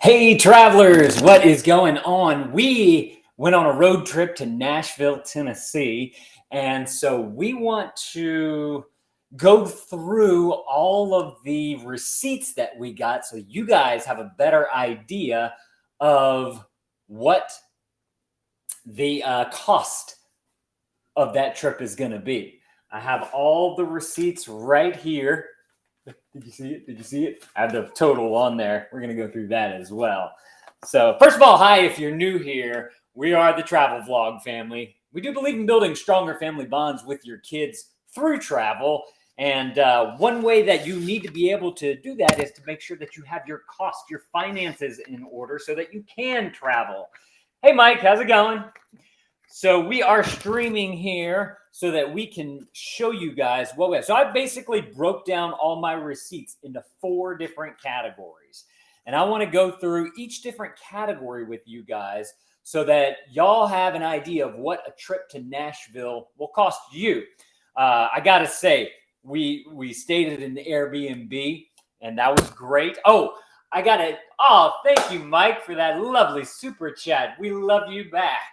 Hey travelers, what is going on? We went on a road trip to Nashville, Tennessee, and so we want to go through all of the receipts that we got so you guys have a better idea of what the cost of that trip is going to be. I have all the receipts right here. Did you see it? Did you see it? I have the total on there. We're going to go through that as well. So first of all, hi, if you're new here, we are the Travel Vlog family. We do believe in building stronger family bonds with your kids through travel. And one way that you need to be able to do that is to make sure that you have your costs, your finances in order so that you can travel. Hey, Mike, how's it going? So we are streaming here so that we can show you guys what we have. So I basically broke down all my receipts into 4 different categories. And I want to go through each different category with you guys so that y'all have an idea of what a trip to Nashville will cost you. I got to say, we stayed at an Airbnb, and that was great. Oh, thank you, Mike, for that lovely super chat. We love you back.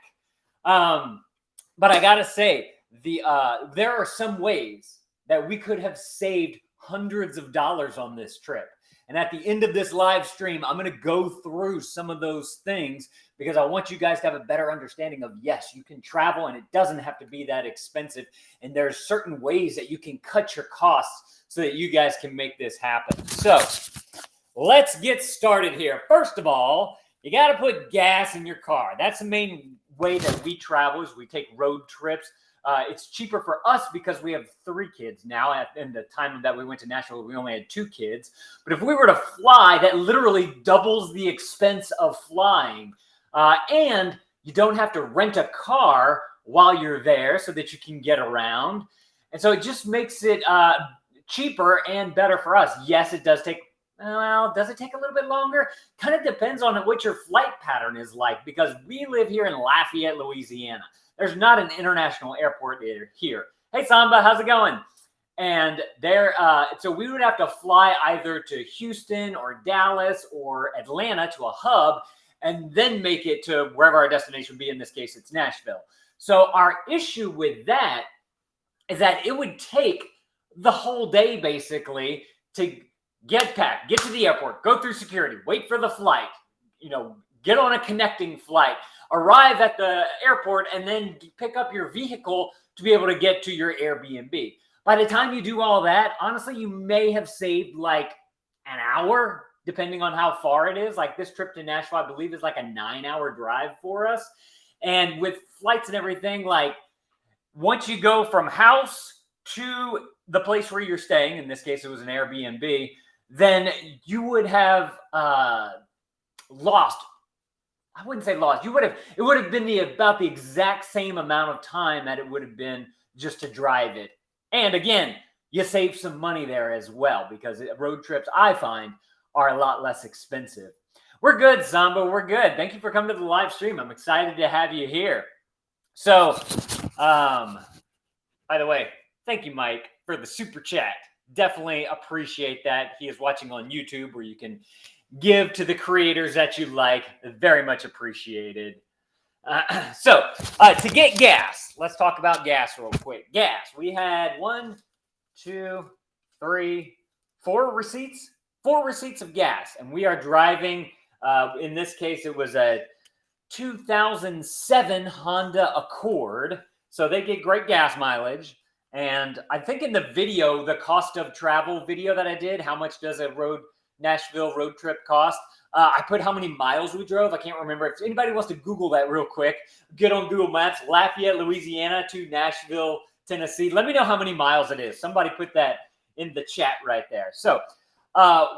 But I gotta say, there are some ways that we could have saved hundreds of dollars on this trip. And at the end of this live stream, I'm going to go through some of those things because I want you guys to have a better understanding of, yes, you can travel and it doesn't have to be that expensive. And there's certain ways that you can cut your costs so that you guys can make this happen. So let's get started here. First of all, you got to put gas in your car. That's the main way that we travel is we take road trips. It's cheaper for us because we have 3 kids now. In the time that we went to Nashville, we only had 2 kids. But if we were to fly, that literally doubles the expense of flying. And you don't have to rent a car while you're there so that you can get around. And so it just makes it cheaper and better for us. Yes, it does take. Well, does it take a little bit longer? Kind of depends on what your flight pattern is like because we live here in Lafayette, Louisiana. There's not an international airport here. Hey, Samba, how's it going? And so we would have to fly either to Houston or Dallas or Atlanta to a hub and then make it to wherever our destination would be. In this case, it's Nashville. So our issue with that is that it would take the whole day basically to get packed, get to the airport, go through security, wait for the flight, get on a connecting flight, arrive at the airport, and then pick up your vehicle to be able to get to your Airbnb. By the time you do all that, honestly, you may have saved like an hour, depending on how far it is. Like this trip to Nashville, I believe, is like a 9-hour drive for us. And with flights and everything, like once you go from house to the place where you're staying, in this case, it was an Airbnb, then you would have lost. I wouldn't say lost. It would have been about the exact same amount of time that it would have been just to drive it. And again, you save some money there as well because road trips, I find, are a lot less expensive. We're good, Zamba. We're good. Thank you for coming to the live stream. I'm excited to have you here. So, by the way, thank you, Mike, for the super chat. Definitely appreciate that. He is watching on YouTube where you can give to the creators that you like. Very much appreciated. So to get gas, let's talk about gas real quick. Gas. We had 1, 2, 3, 4 receipts. 4 receipts of gas. And we are driving, in this case, it was a 2007 Honda Accord. So they get great gas mileage. And I think in the video, the cost of travel video that I did, how much does a Nashville road trip cost? I put how many miles we drove. I can't remember. If anybody wants to Google that real quick, get on Google Maps, Lafayette, Louisiana to Nashville, Tennessee. Let me know how many miles it is. Somebody put that in the chat right there. So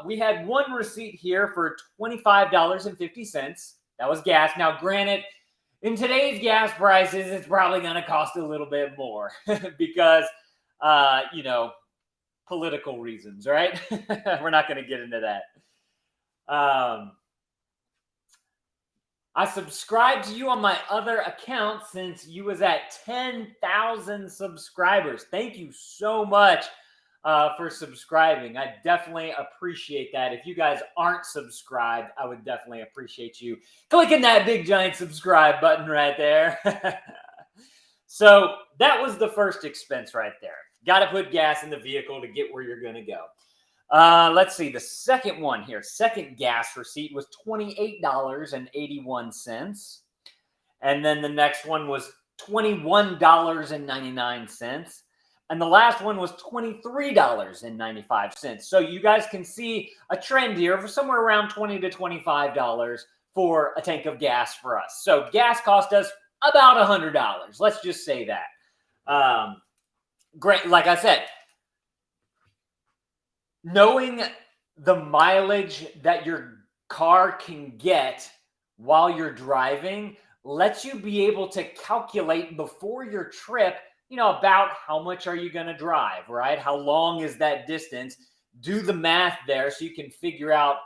we had 1 receipt here for $25.50. That was gas. Now, granted, in today's gas prices, it's probably going to cost a little bit more because, political reasons, right? We're not going to get into that. I subscribed to you on my other account since you was at 10,000 subscribers. Thank you so much. for subscribing. I definitely appreciate that. If you guys aren't subscribed, I would definitely appreciate you clicking that big giant subscribe button right there. So that was the first expense right there. Got to put gas in the vehicle to get where you're going to go. Let's see. The second one here, second gas receipt was $28.81. And then the next one was $21.99. And the last one was $23.95. So you guys can see a trend here for somewhere around $20 to $25 for a tank of gas for us. So gas cost us about $100. Let's just say that. Great. Like I said, knowing the mileage that your car can get while you're driving lets you be able to calculate before your trip, about how much are you going to drive, right? How long is that distance? Do the math there so you can figure out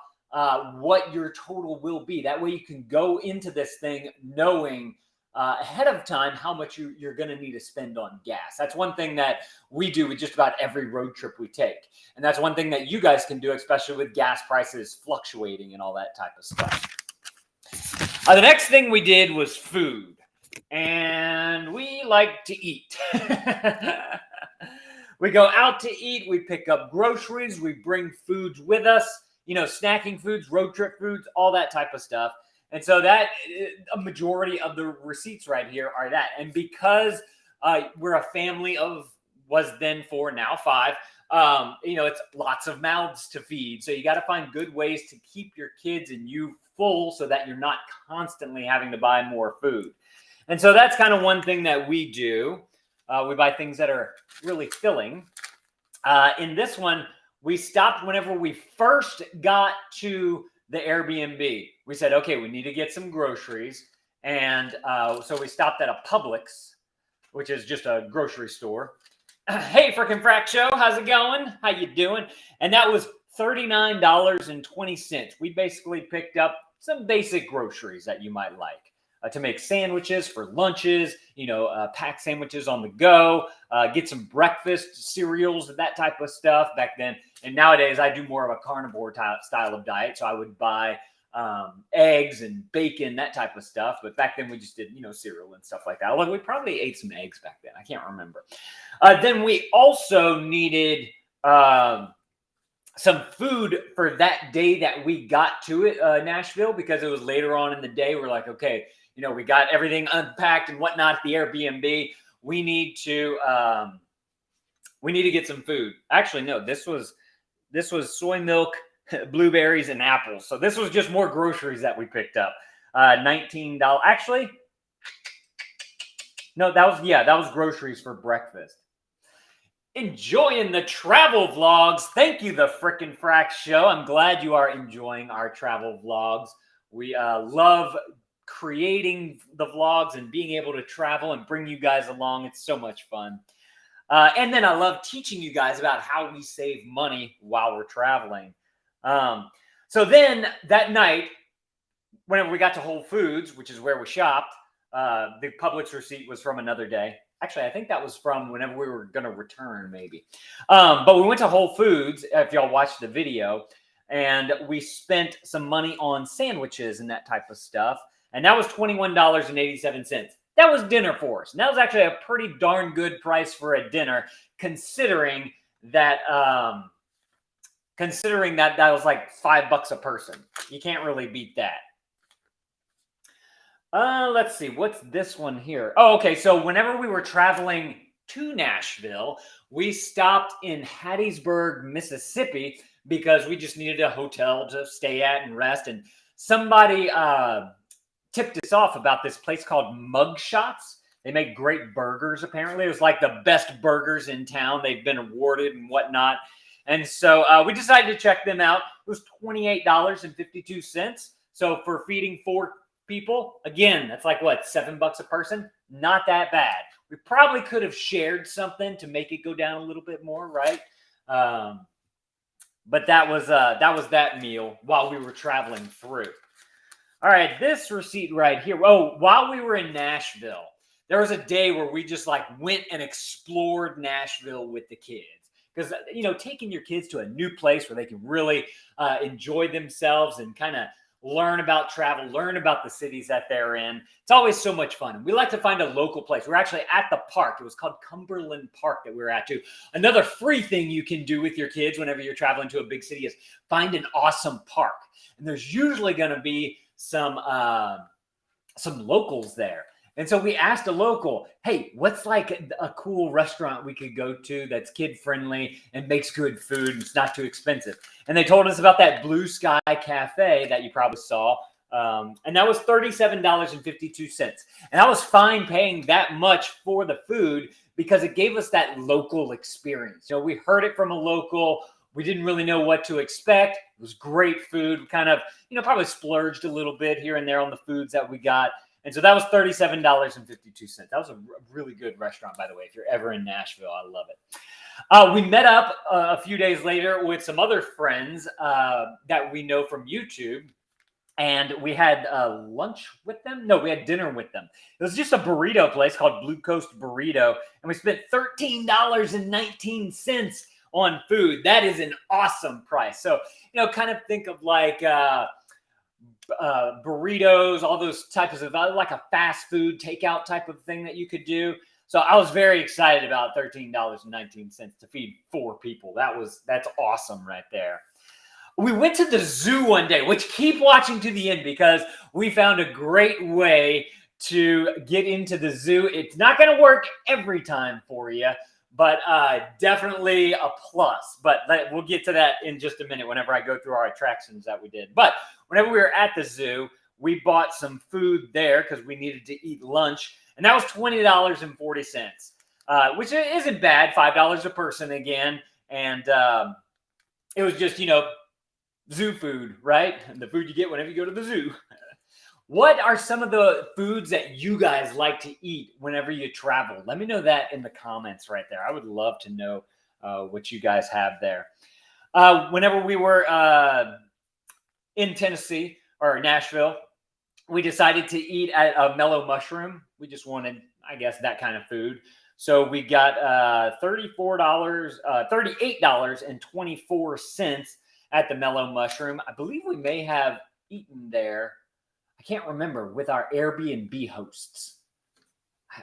what your total will be. That way you can go into this thing knowing ahead of time how much you're going to need to spend on gas. That's one thing that we do with just about every road trip we take. And that's one thing that you guys can do, especially with gas prices fluctuating and all that type of stuff. The next thing we did was food. And we like to eat. We go out to eat. We pick up groceries. We bring foods with us, snacking foods, road trip foods, all that type of stuff. And so that a majority of the receipts right here are that. And because we're a family of was then 4, now 5, it's lots of mouths to feed. So you got to find good ways to keep your kids and you full so that you're not constantly having to buy more food. And so that's kind of one thing that we do. We buy things that are really filling. In this one, we stopped whenever we first got to the Airbnb. We said, okay, we need to get some groceries. And so we stopped at a Publix, which is just a grocery store. Hey, frickin' Frack Show, how's it going? How you doing? And that was $39.20. We basically picked up some basic groceries that you might like. To make sandwiches for lunches, pack sandwiches on the go, get some breakfast cereals, that type of stuff back then. And nowadays I do more of a carnivore style of diet. So I would buy eggs and bacon, that type of stuff. But back then we just did, cereal and stuff like that. Although we probably ate some eggs back then. I can't remember. Then we also needed some food for that day that we got to Nashville, because it was later on in the day. We're like, okay, we got everything unpacked and whatnot at the Airbnb. We need to get some food. Actually, no, this was soy milk, blueberries, and apples. So this was just more groceries that we picked up. $19. Actually, no, that was groceries for breakfast. Enjoying the travel vlogs. Thank you, the frickin' Frack Show. I'm glad you are enjoying our travel vlogs. We love creating the vlogs and being able to travel and bring you guys along. It's so much fun. And then I love teaching you guys about how we save money while we're traveling. So then that night, whenever we got to Whole Foods, which is where we shopped, the Publix receipt was from another day. Actually, I think that was from whenever we were going to return, maybe. But we went to Whole Foods, if y'all watched the video, and we spent some money on sandwiches and that type of stuff. And that was $21.87. That was dinner for us. And that was actually a pretty darn good price for a dinner, considering that that was like $5 a person. You can't really beat that. Let's see. What's this one here? Oh, okay. So whenever we were traveling to Nashville, we stopped in Hattiesburg, Mississippi, because we just needed a hotel to stay at and rest. And somebody tipped us off about this place called Mugshots. They make great burgers, apparently. It was like the best burgers in town. They've been awarded and whatnot. And so we decided to check them out. It was $28.52. So for feeding 4 people, again, that's like what, $7 a person? Not that bad. We probably could have shared something to make it go down a little bit more, right? But that was that meal while we were traveling through. All right, this receipt right here. Oh, while we were in Nashville, there was a day where we just like went and explored Nashville with the kids, because, taking your kids to a new place where they can really enjoy themselves and kind of learn about travel, learn about the cities that they're in. It's always so much fun. We like to find a local place. We're actually at the park. It was called Cumberland Park that we were at too. Another free thing you can do with your kids whenever you're traveling to a big city is find an awesome park. And there's usually going to be some locals there. And so we asked a local, hey, what's like a cool restaurant we could go to that's kid-friendly and makes good food and it's not too expensive? And they told us about that Blue Sky Cafe that you probably saw. And that was $37.52. And I was fine paying that much for the food because it gave us that local experience. We heard it from a local. We didn't really know what to expect. It was great food. We kind of, probably splurged a little bit here and there on the foods that we got. And so that was $37.52. That was a really good restaurant, by the way, if you're ever in Nashville. I love it. We met up a few days later with some other friends that we know from YouTube. And we had lunch with them. No, we had dinner with them. It was just a burrito place called Blue Coast Burrito. And we spent $13.19 on food. That is an awesome price. So, kind of think of like burritos, all those types of like a fast food takeout type of thing that you could do. So I was very excited about $13.19 to feed 4 people. That's awesome right there. We went to the zoo one day, which keep watching to the end because we found a great way to get into the zoo. It's not going to work every time for you, but definitely a plus. But we'll get to that in just a minute whenever I go through our attractions that we did. But whenever we were at the zoo, we bought some food there because we needed to eat lunch. And that was $20.40, which isn't bad, $5 a person again. And it was just, zoo food, right? The food you get whenever you go to the zoo. What are some of the foods that you guys like to eat whenever you travel? Let me know that in the comments right there. I would love to know what you guys have there. Whenever we were in Tennessee or Nashville, we decided to eat at a Mellow Mushroom. We just wanted, I guess, that kind of food. So we got $38.24 at the Mellow Mushroom. I believe we may have eaten there. I can't remember, with our Airbnb hosts.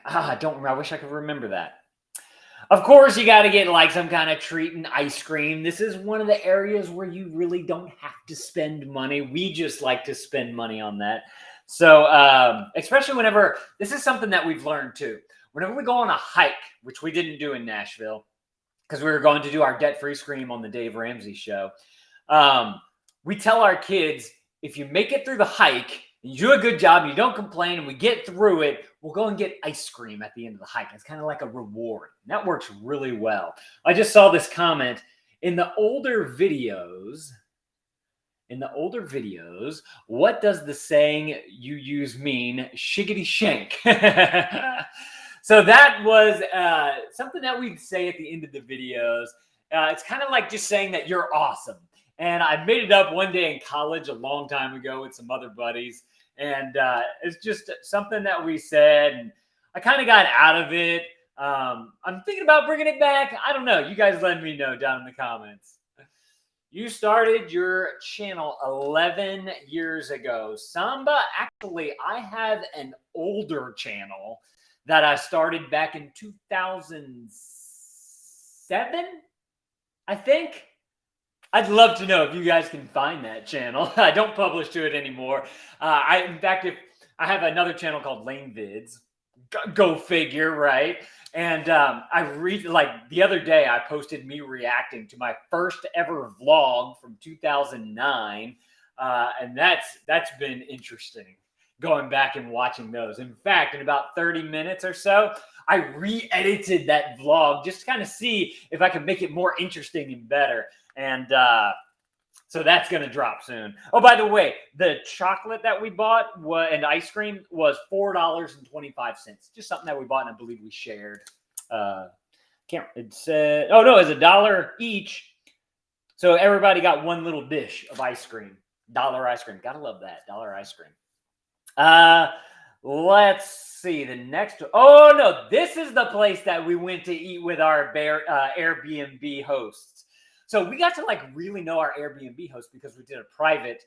I don't remember. I wish I could remember that. Of course, you got to get like some kind of treat and ice cream. This is one of the areas where you really don't have to spend money. We just like to spend money on that. So especially whenever, this is something that we've learned too. Whenever we go on a hike, which we didn't do in Nashville, because we were going to do our debt-free scream on the Dave Ramsey show, we tell our kids, if you make it through the hike, you do a good job, you don't complain, and we get through it, we'll go and get ice cream at the end of the hike. It's kind of like a reward. And that works really well. I just saw this comment. In the older videos, what does the saying you use mean? Shiggity shank. So that was something that we'd say at the end of the videos. It's kind of like just saying that you're awesome. And I made it up one day in college a long time ago with some other buddies. And it's just something that we said. And I kind of got out of it. I'm thinking about bringing it back. I don't know. You guys let me know down in the comments. You started your channel 11 years ago. Samba, actually, I have an older channel that I started back in 2007, I think. I'd love to know if you guys can find that channel. I don't publish to it anymore. In fact, if I have another channel called LaneVids, go figure, right? And like the other day, I posted me reacting to my first ever vlog from 2009, and that's been interesting. Going back and watching those. In fact, in about 30 minutes or so, I re-edited that vlog just to kind of see if I could make it more interesting and better. And so that's going to drop soon. Oh, by the way, the chocolate that we bought and ice cream was $4.25. Just something that we bought and I believe we shared. It said, oh no, it's $1 each. So everybody got one little dish of ice cream. $1 ice cream. Gotta love that. $1 ice cream. Let's see the next. Oh no, this is the place that we went to eat with our Airbnb hosts. So we got to like really know our Airbnb host because we did a private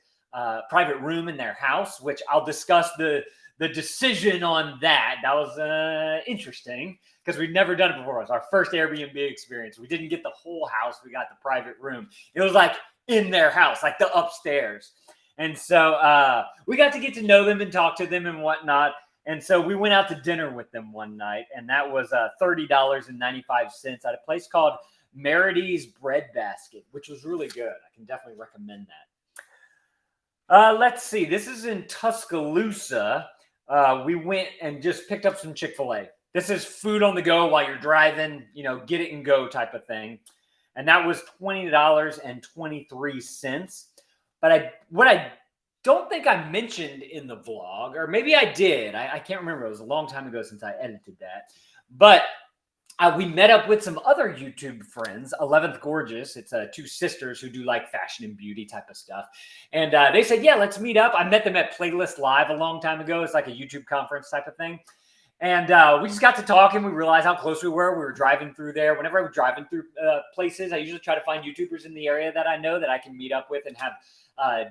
room in their house, which I'll discuss the decision on that. That was interesting because we'd never done it before. It was our first Airbnb experience. We didn't get the whole house. We got the private room. It was like in their house, like the upstairs. And so we got to get to know them and talk to them and whatnot. And so we went out to dinner with them one night, and that was $30.95 at a place called Merity's Bread Basket, which was really good. I can definitely recommend that. Let's see. This is in Tuscaloosa. We went and just picked up some Chick-fil-A. This is food on the go while you're driving, get it and go type of thing. And that was $20.23. But what I don't think I mentioned in the vlog, or maybe I did. I can't remember. It was a long time ago since I edited that. But we met up with some other YouTube friends, 11th Gorgeous. It's two sisters who do like fashion and beauty type of stuff. And they said, yeah, let's meet up. I met them at Playlist Live a long time ago. It's like a YouTube conference type of thing. And we just got to talk, and we realized how close we were. We were driving through there. Whenever I was driving through places, I usually try to find YouTubers in the area that I know that I can meet up with and have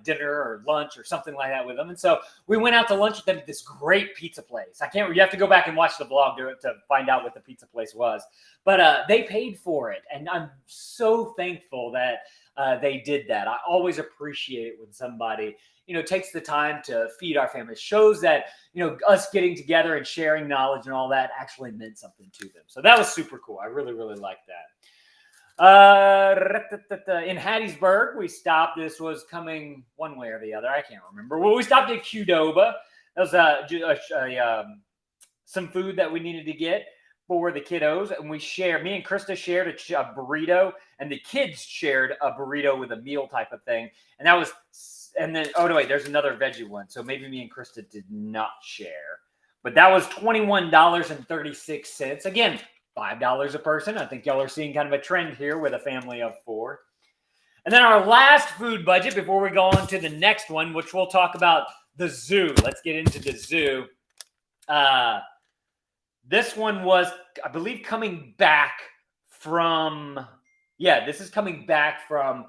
dinner or lunch or something like that with them. And so we went out to lunch with them at this great pizza place. You have to go back and watch the vlog to find out what the pizza place was. But they paid for it. And I'm so thankful that they did that. I always appreciate it when somebody, takes the time to feed our family. It shows that, us getting together and sharing knowledge and all that actually meant something to them. So that was super cool. I really, really liked that. In Hattiesburg, we stopped. This was coming one way or the other. I can't remember. Well, we stopped at Qdoba. That was some food that we needed to get for the kiddos. And me and Krista shared a burrito, and the kids shared a burrito with a meal type of thing. And then, oh no, wait, there's another veggie one. So maybe me and Krista did not share. But that was $21.36. Again, $5 a person. I think y'all are seeing kind of a trend here with a family of 4. And then our last food budget before we go on to the next one, which we'll talk about the zoo. Let's get into the zoo. This one was, I believe, coming back from, this is coming back from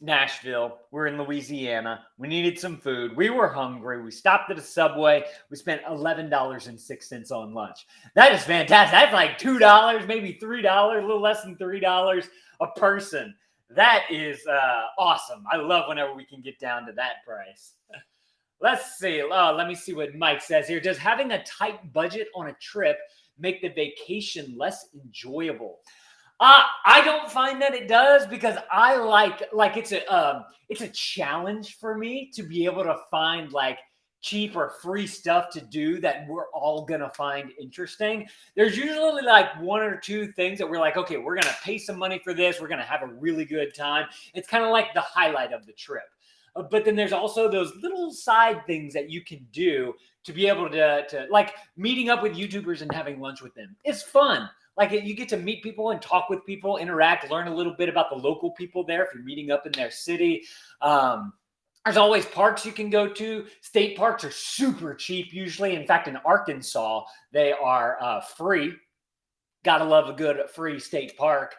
Nashville. We're in Louisiana. We needed some food. We were hungry. We stopped at a Subway. We spent $11.06 on lunch. That is fantastic. That's like $2, maybe $3, a little less than $3 a person. That is awesome. I love whenever we can get down to that price. Let's see. Let me see what Mike says here. Does having a tight budget on a trip make the vacation less enjoyable? I don't find that it does, because I like it's a challenge for me to be able to find like cheap or free stuff to do that we're all gonna find interesting. There's usually like 1 or 2 things that we're like, okay, we're gonna pay some money for this. We're gonna have a really good time. It's kind of like the highlight of the trip. But then there's also those little side things that you can do to be able to like meeting up with YouTubers and having lunch with them. It's fun. Like, you get to meet people and talk with people, interact, learn a little bit about the local people there if you're meeting up in their city. There's always parks you can go to. State parks are super cheap usually. In fact, in Arkansas, they are free. Gotta love a good free state park.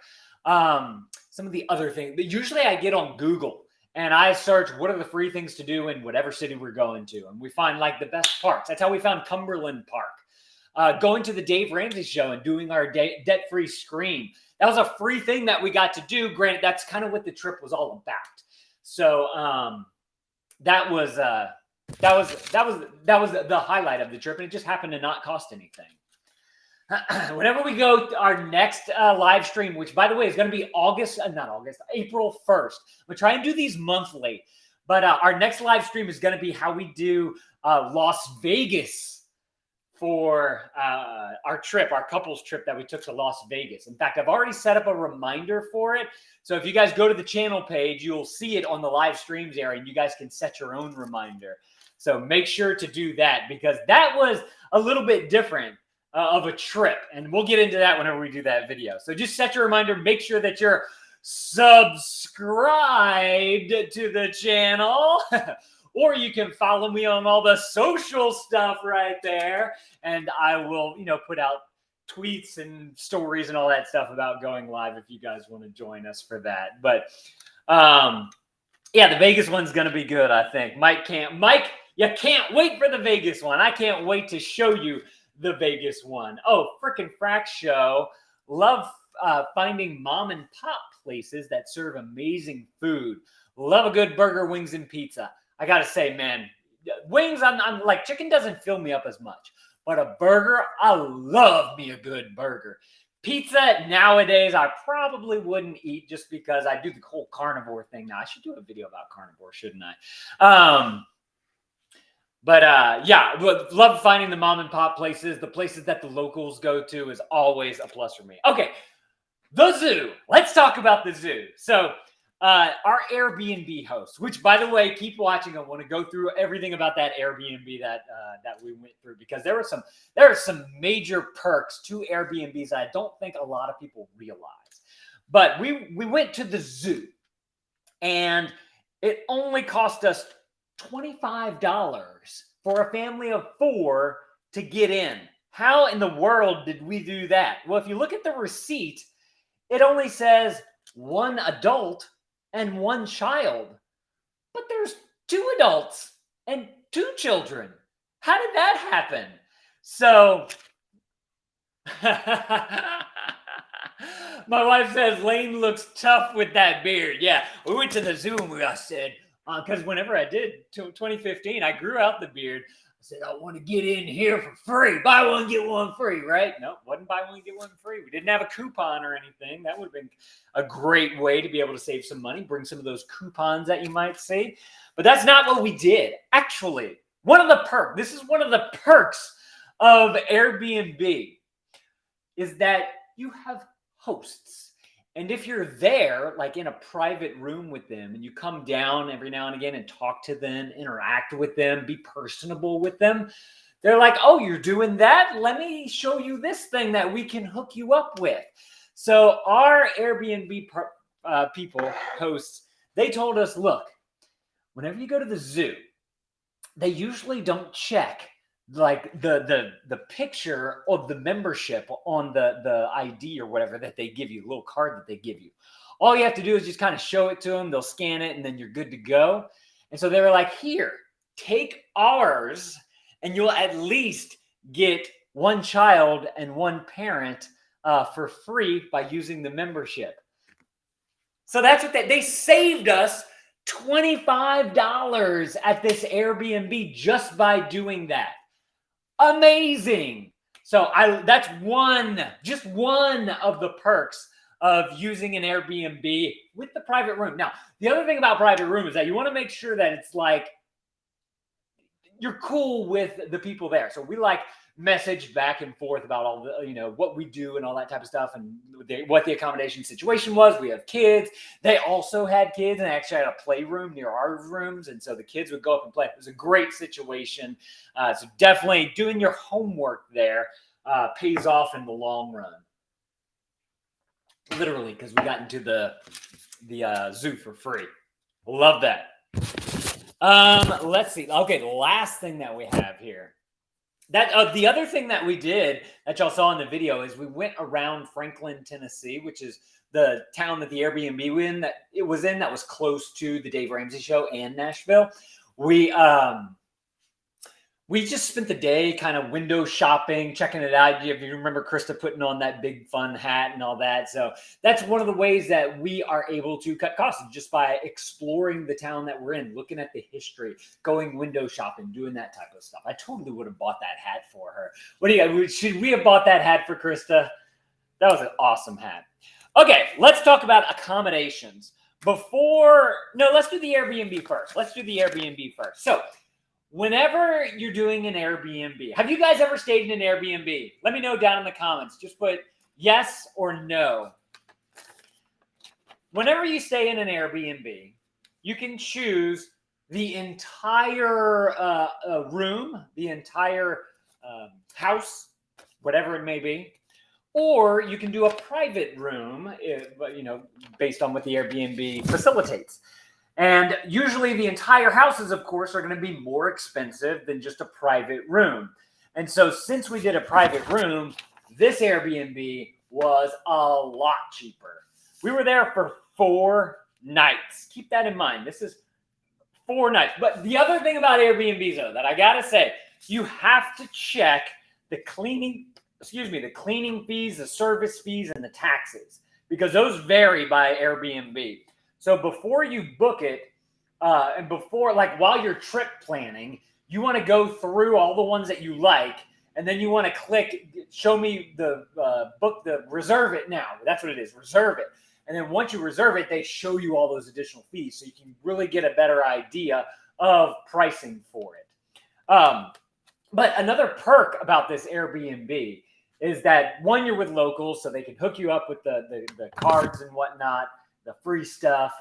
Some of the other things, but usually I get on Google and I search what are the free things to do in whatever city we're going to. And we find like the best parks. That's how we found Cumberland Park. Going to the Dave Ramsey show and doing our debt-free scream. That was a free thing that we got to do. Granted, that's kind of what the trip was all about. So that was the highlight of the trip, and it just happened to not cost anything. Whenever we go to our next live stream, which by the way is going to be April 1st. We'll try and do these monthly, but our next live stream is going to be how we do Las Vegas for our trip, our couples trip that we took to Las Vegas. In fact, I've already set up a reminder for it. So if you guys go to the channel page, you'll see it on the live streams area, and you guys can set your own reminder. So make sure to do that, because that was a little bit different of a trip. And we'll get into that whenever we do that video. So just set your reminder, make sure that you're subscribed to the channel. or you can follow me on all the social stuff right there. And I will, put out tweets and stories and all that stuff about going live if you guys want to join us for that. But yeah, the Vegas one's going to be good, I think. Mike, you can't wait for the Vegas one. I can't wait to show you the Vegas one. Oh, freaking Frack Show. Love finding mom and pop places that serve amazing food. Love a good burger, wings, and pizza. I got to say, man, wings, I'm like, chicken doesn't fill me up as much. But a burger, I love me a good burger. Pizza, nowadays, I probably wouldn't eat just because I do the whole carnivore thing now. I should do a video about carnivore, shouldn't I? Yeah, love finding the mom and pop places. The places that the locals go to is always a plus for me. Okay, the zoo. Let's talk about the zoo. So our Airbnb host, which, by the way, keep watching. I want to go through everything about that Airbnb that we went through, because there are some major perks to Airbnbs I don't think a lot of people realize. But we went to the zoo, and it only cost us $25 for a family of 4 to get in. How in the world did we do that? Well, if you look at the receipt, it only says 1 adult and 1 child, but there's 2 adults and 2 children. How did that happen? So my wife says Lane looks tough with that beard. Yeah, we went to the zoo and I said, because whenever I did 2015, I grew out the beard. I said, I want to get in here for free. Buy one, get one free, right? No, wasn't buy one, get one free. We didn't have a coupon or anything. That would have been a great way to be able to save some money, bring some of those coupons that you might see. But that's not what we did. Actually, this is one of the perks of Airbnb, is that you have hosts. And if you're there, like in a private room with them, and you come down every now and again and talk to them, interact with them, be personable with them, they're like, oh, you're doing that? Let me show you this thing that we can hook you up with. So our Airbnb hosts, they told us, look, whenever you go to the zoo, they usually don't check like the picture of the membership on the ID or whatever that they give you, a little card that they give you. All you have to do is just kind of show it to them. They'll scan it and then you're good to go. And so they were like, here, take ours and you'll at least get 1 child and 1 parent for free by using the membership. So that's what they saved us $25 at this Airbnb just by doing that. Amazing. So that's just one of the perks of using an Airbnb with the private room. Now, the other thing about private room is that you want to make sure that it's like you're cool with the people there. So we like message back and forth about all the, what we do and all that type of stuff, and what the accommodation situation was. We have kids. They also had kids, and they actually had a playroom near our rooms, and so the kids would go up and play. It was a great situation. So definitely doing your homework there pays off in the long run. Literally, because we got into the zoo for free. Love that. Let's see. Okay, the last thing that we have here. That the other thing that we did that y'all saw in the video is we went around Franklin, Tennessee, which is the town that the Airbnb that was close to the Dave Ramsey Show and Nashville. We just spent the day kind of window shopping, checking it out. If you remember Krista putting on that big fun hat and all that. So that's one of the ways that we are able to cut costs, just by exploring the town that we're in, looking at the history, going window shopping, doing that type of stuff. I totally would have bought that hat for her. What do you guys, should we have bought that hat for Krista? That was an awesome hat. Okay, let's talk about accommodations. Let's do the Airbnb first. So whenever you're doing an Airbnb, have you guys ever stayed in an Airbnb? Let me know down in the comments. Just put yes or no. Whenever you stay in an Airbnb, you can choose the entire room, the entire house, whatever it may be, or you can do a private room, based on what the Airbnb facilitates. And usually the entire houses, of course, are going to be more expensive than just a private room. And so since we did a private room, this Airbnb was a lot cheaper. We were there for 4 nights. Keep that in mind. This is 4 nights. But the other thing about Airbnbs, though, that I got to say, you have to check the cleaning fees, the service fees, and the taxes, because those vary by Airbnb. So before you book it, and before, like while you're trip planning, you want to go through all the ones that you like, and then you want to click, show me the reserve it now. That's what it is, reserve it. And then once you reserve it, they show you all those additional fees, so you can really get a better idea of pricing for it. But another perk about this Airbnb is that, one, you're with locals, so they can hook you up with the cards and whatnot, the free stuff.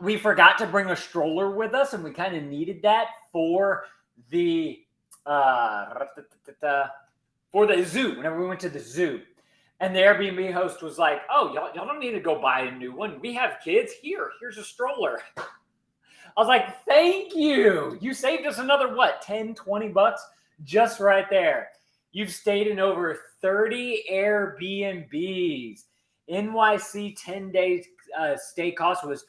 We forgot to bring a stroller with us, and we kind of needed that for the zoo, whenever we went to the zoo. And the Airbnb host was like, oh, y'all don't need to go buy a new one. We have kids. Here's a stroller. I was like, thank you. You saved us another, what, 10, 20 bucks just right there. You've stayed in over 30 Airbnbs. NYC 10-day stay cost was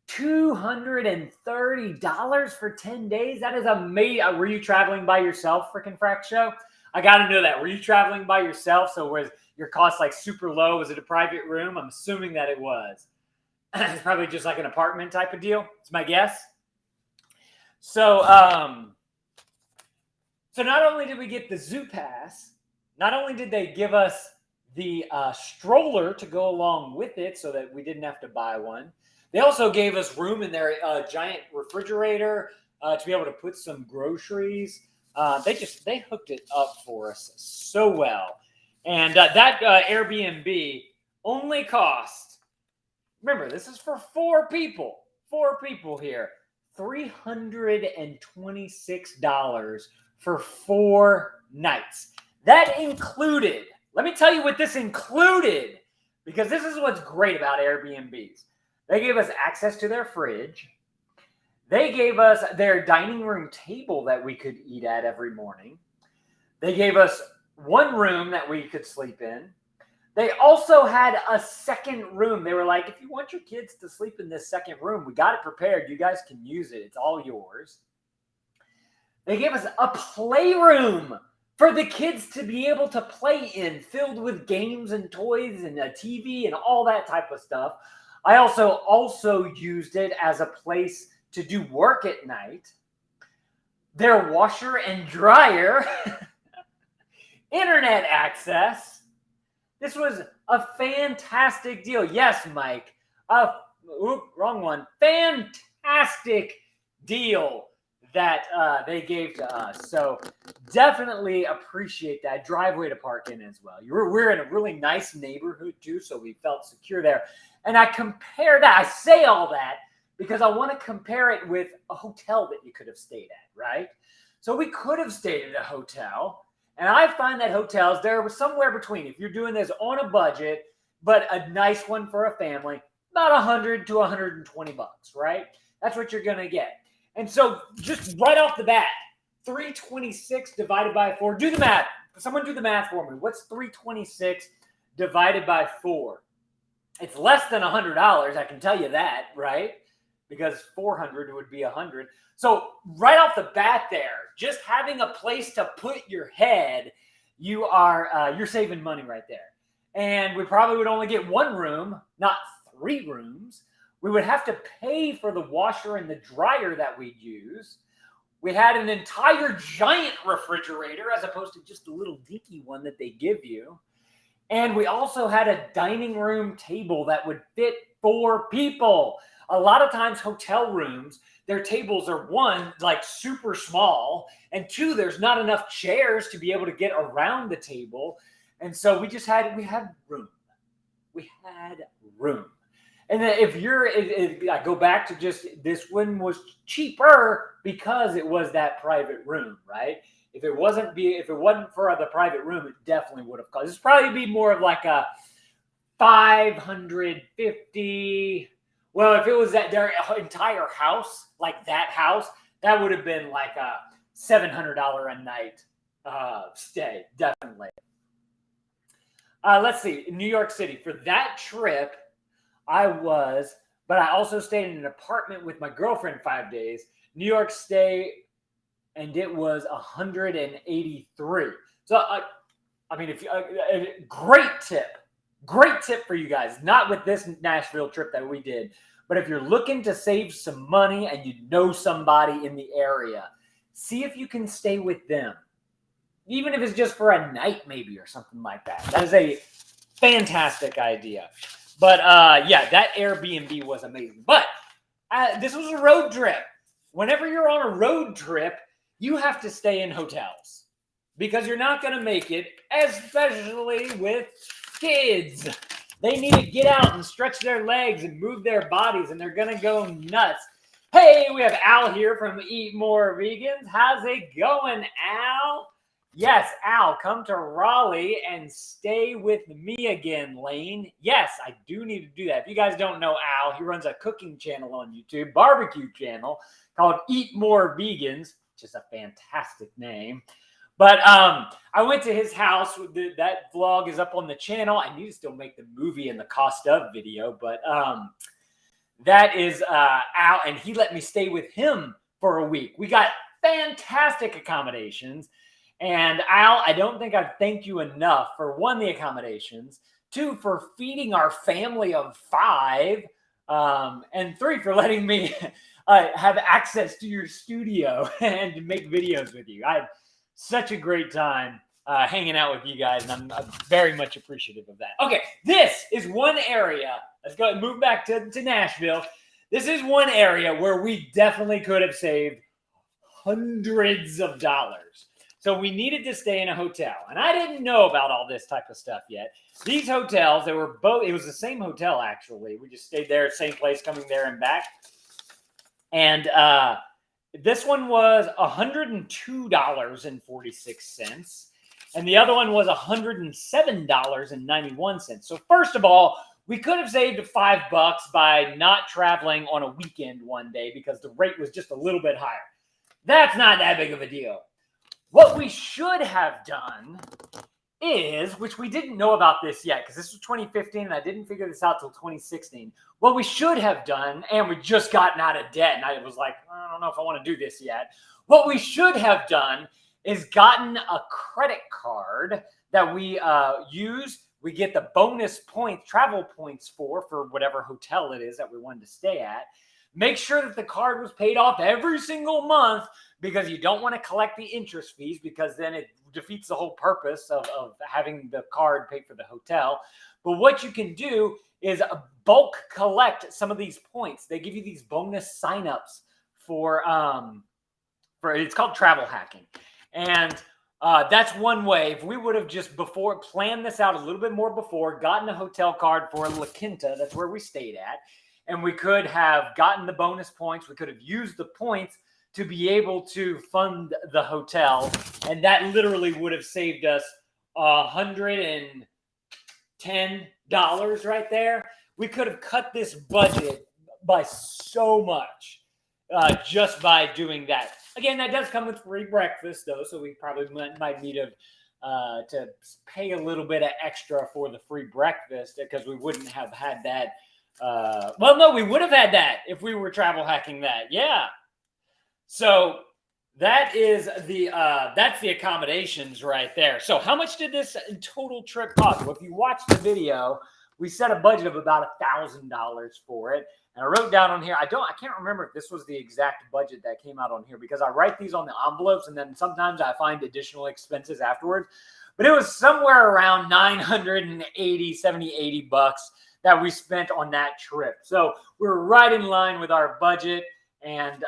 $230 for 10 days. That is amazing. Were you traveling by yourself, freaking Frack Show? I got to know that. Were you traveling by yourself? So was your cost like super low? Was it a private room? I'm assuming that it was. It's probably just like an apartment type of deal. It's my guess. So, so not only did we get the zoo pass, not only did they give us the stroller to go along with it so that we didn't have to buy one, they also gave us room in their giant refrigerator to be able to put some groceries. They hooked it up for us so well. And that Airbnb only cost, remember, this is for 4 people here, $326 for 4 nights. That included, let me tell you what this included, because this is what's great about Airbnbs. They gave us access to their fridge. They gave us their dining room table that we could eat at every morning. They gave us 1 room that we could sleep in. They also had a second room. They were like, if you want your kids to sleep in this second room, we got it prepared. You guys can use it. It's all yours. They gave us a playroom for the kids to be able to play in, filled with games and toys and a TV and all that type of stuff. I also used it as a place to do work at night. Their washer and dryer, internet access. This was a fantastic deal. Yes, Mike. Wrong one. Fantastic deal that they gave to us. So definitely appreciate that. Driveway to park in as well. We're in a really nice neighborhood too, so we felt secure there. And I compare that. I say all that because I want to compare it with a hotel that you could have stayed at, right? So we could have stayed at a hotel. And I find that hotels, they're somewhere between, if you're doing this on a budget, but a nice one for a family, about 100 to 120 bucks, right? That's what you're going to get. And so just right off the bat, 326 divided by 4. Do the math. Someone do the math for me. What's 326 divided by 4? It's less than $100. I can tell you that, right? Because 400 would be 100. So right off the bat there, just having a place to put your head, you're saving money right there. And we probably would only get 1 room, not 3 rooms. We would have to pay for the washer and the dryer that we'd use. We had an entire giant refrigerator as opposed to just a little dinky one that they give you. And we also had a dining room table that would fit 4 people. A lot of times hotel rooms, their tables are 1, like super small, and 2, there's not enough chairs to be able to get around the table. And so we had room. We had room. And then I go back to just, this one was cheaper because it was that private room, right? If it wasn't for the private room, it definitely would have cost. This probably be more of like a $550. Well, if it was their entire house, like that house, that would have been like a $700 a night stay, definitely. Let's see, in New York City, for that trip, but I also stayed in an apartment with my girlfriend 5 days. New York stay, and it was 183. So, I mean, great tip for you guys. Not with this Nashville trip that we did, but if you're looking to save some money and you know somebody in the area, see if you can stay with them. Even if it's just for a night maybe or something like that. That is a fantastic idea. But yeah, that Airbnb was amazing. But this was a road trip. Whenever you're on a road trip, you have to stay in hotels because you're not going to make it, especially with kids. They need to get out and stretch their legs and move their bodies, and they're going to go nuts. Hey, we have Al here from Eat More Vegans. How's it going, Al? Yes, Al, come to Raleigh and stay with me again, Lane. Yes, I do need to do that. If you guys don't know Al, he runs a cooking channel on YouTube, barbecue channel called Eat More Vegans, which is a fantastic name. But I went to his house. That vlog is up on the channel. I need to still make the movie and the cost of video, but that is Al, and he let me stay with him for a week. We got fantastic accommodations. And Al, I don't think I've thanked you enough for 1, the accommodations, 2, for feeding our family of 5, and 3, for letting me have access to your studio and make videos with you. I had such a great time hanging out with you guys, and I'm very much appreciative of that. Okay, this is one area. Let's go move back to Nashville. This is one area where we definitely could have saved hundreds of dollars. So we needed to stay in a hotel. And I didn't know about all this type of stuff yet. These hotels, they were both, it was the same hotel, actually. We just stayed there, same place, coming there and back. And this one was $102.46. And the other one was $107.91. So first of all, we could have saved $5 by not traveling on a weekend one day because the rate was just a little bit higher. That's not that big of a deal. What we should have done is, which we didn't know about this yet, because this was 2015 and I didn't figure this out till 2016. What we should have done, and we just gotten out of debt, and I was like, I don't know if I want to do this yet. What we should have done is gotten a credit card that we use. We get the bonus points, travel points for whatever hotel it is that we wanted to stay at. Make sure that the card was paid off every single month, because you don't want to collect the interest fees, because then it defeats the whole purpose of having the card pay for the hotel. But what you can do is bulk collect some of these points. They give you these bonus signups for it's called travel hacking. And that's one way. If we would have just planned this out a little bit more before, gotten a hotel card for La Quinta, that's where we stayed at, and we could have gotten the bonus points. We could have used the points to be able to fund the hotel. And that literally would have saved us $110 right there. We could have cut this budget by so much just by doing that. Again, that does come with free breakfast, though, so we probably might need to pay a little bit of extra for the free breakfast, because we wouldn't have had that. Well, no, we would have had that if we were travel hacking that. Yeah. So that is that's the accommodations right there. So how much did this total trip cost? Well, if you watch the video, we set a budget of about $1,000 for it. And I wrote down on here, I can't remember if this was the exact budget that came out on here, because I write these on the envelopes and then sometimes I find additional expenses afterwards. But it was somewhere around $980, $70, $80 that we spent on that trip. So we're right in line with our budget. And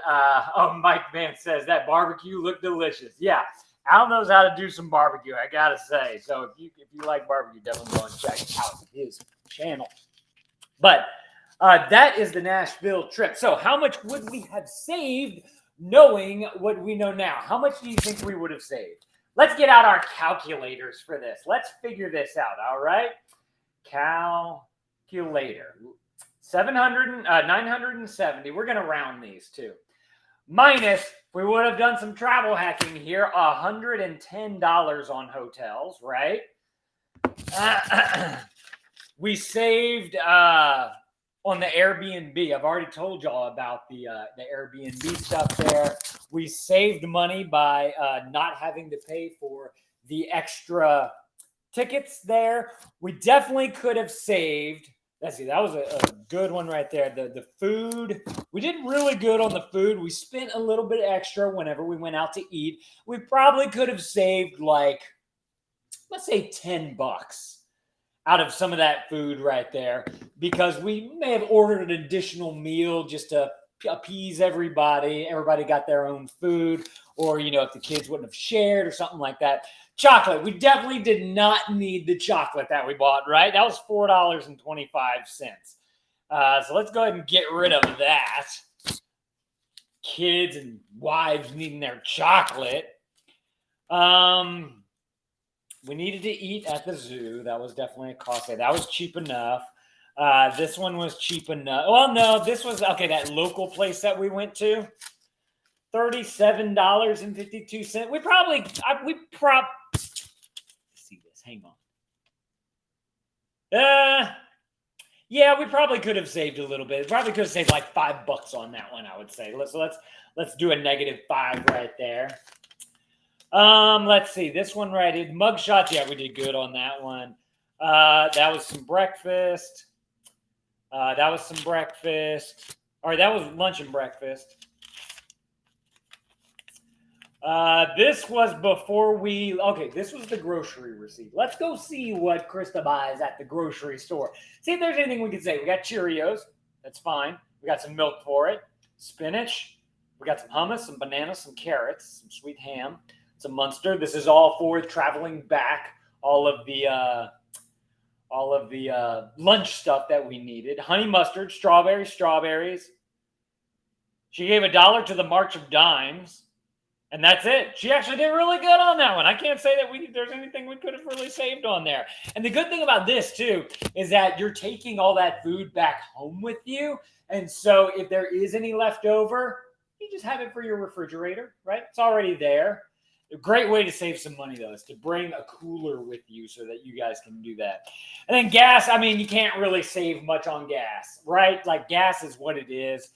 Mike Vance says that barbecue looked delicious. Yeah, Al knows how to do some barbecue, I gotta say. So if you like barbecue, definitely go and check out his channel. But that is the Nashville trip. So how much would we have saved knowing what we know now? How much do you think we would have saved? Let's get out our calculators for this. Let's figure this out, all right? Calculator. 970. We're going to round these too. Minus, if we would have done some travel hacking here, $110 on hotels, right? We saved on the Airbnb. I've already told y'all about the Airbnb stuff there. We saved money by not having to pay for the extra tickets there. We definitely could have saved. Let's see, that was a good one right there. The food, we did really good on the food. We spent a little bit extra whenever we went out to eat. We probably could have saved like, let's say $10 out of some of that food right there, because we may have ordered an additional meal just to appease everybody. Everybody got their own food, or, you know, if the kids wouldn't have shared or something like that. Chocolate. We definitely did not need the chocolate that we bought, right? That was $4.25. So let's go ahead and get rid of that. Kids and wives needing their chocolate. We needed to eat at the zoo. That was definitely a cost. That was cheap enough. This one was cheap enough. Well, no, this was, okay, that local place that we went to, $37.52. We probably see this. Hang on. Yeah, we probably could have saved a little bit. Probably could have saved like $5 on that one, I would say. Let's do a -5 right there. Let's see. This one right here, mugshots. Yeah, we did good on that one. That was some breakfast. That was some breakfast. All right, that was lunch and breakfast. This was before this was the grocery receipt. Let's go see what Krista buys at the grocery store. See if there's anything we can say. We got Cheerios. That's fine. We got some milk for it. Spinach. We got some hummus, some bananas, some carrots, some sweet ham, some Munster. This is all for traveling back. All of the lunch stuff that we needed. Honey mustard, strawberries. She gave $1 to the March of Dimes. And that's it. She actually did really good on that one. I can't say that there's anything we could have really saved on there. And the good thing about this, too, is that you're taking all that food back home with you. And so if there is any left over, you just have it for your refrigerator, right? It's already there. A great way to save some money, though, is to bring a cooler with you so that you guys can do that. And then gas, I mean, you can't really save much on gas, right? Like, gas is what it is.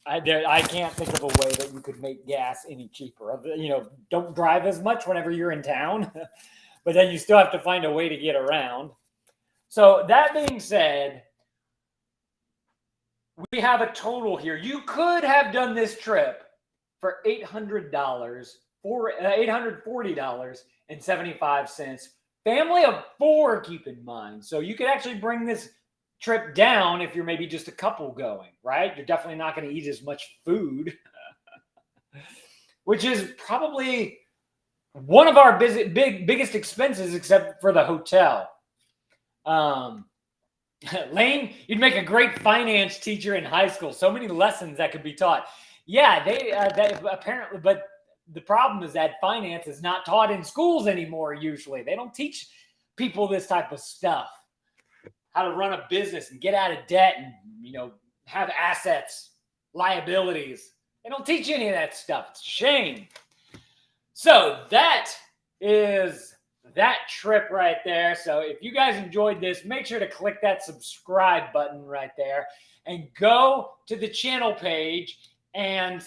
I can't think of a way that you could make gas any cheaper. You know, don't drive as much whenever you're in town, but then you still have to find a way to get around. So that being said, we have a total here. You could have done this trip for $840.75. Family of 4, keep in mind. So you could actually bring this trip down if you're maybe just a couple going, right? You're definitely not going to eat as much food, which is probably one of our biggest expenses, except for the hotel. Lane, you'd make a great finance teacher in high school. So many lessons that could be taught. Yeah, they apparently, but the problem is that finance is not taught in schools anymore. Usually, they don't teach people this type of stuff. How to run a business and get out of debt and, you know, have assets, liabilities. They don't teach you any of that stuff. It's a shame. So that is that trip right there. So if you guys enjoyed this, make sure to click that subscribe button right there and go to the channel page and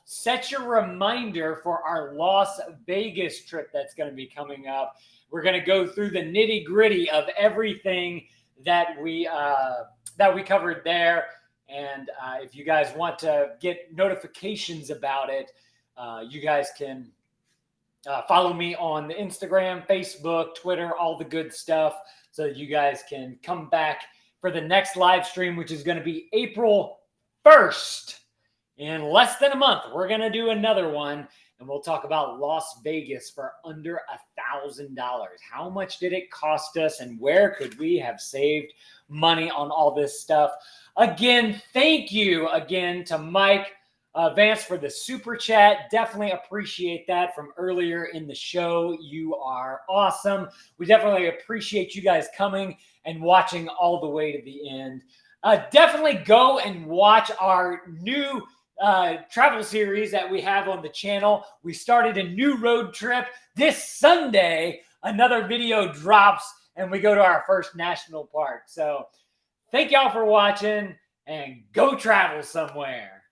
set your reminder for our Las Vegas trip that's going to be coming up. We're going to go through the nitty-gritty of everything that we covered there. And if you guys want to get notifications about it, you guys can follow me on the Instagram, Facebook, Twitter, all the good stuff, so that you guys can come back for the next live stream, which is going to be April 1st. In less than a month, we're going to do another one, and we'll talk about Las Vegas for under $1,000. How much did it cost us, and where could we have saved money on all this stuff? Again, thank you again to Mike Vance, for the super chat. Definitely appreciate that from earlier in the show. You are awesome. We definitely appreciate you guys coming and watching all the way to the end. Definitely go and watch our new travel series that we have on the channel. We started a new road trip this Sunday. Another video drops and we go to our first national park. So thank y'all for watching and go travel somewhere.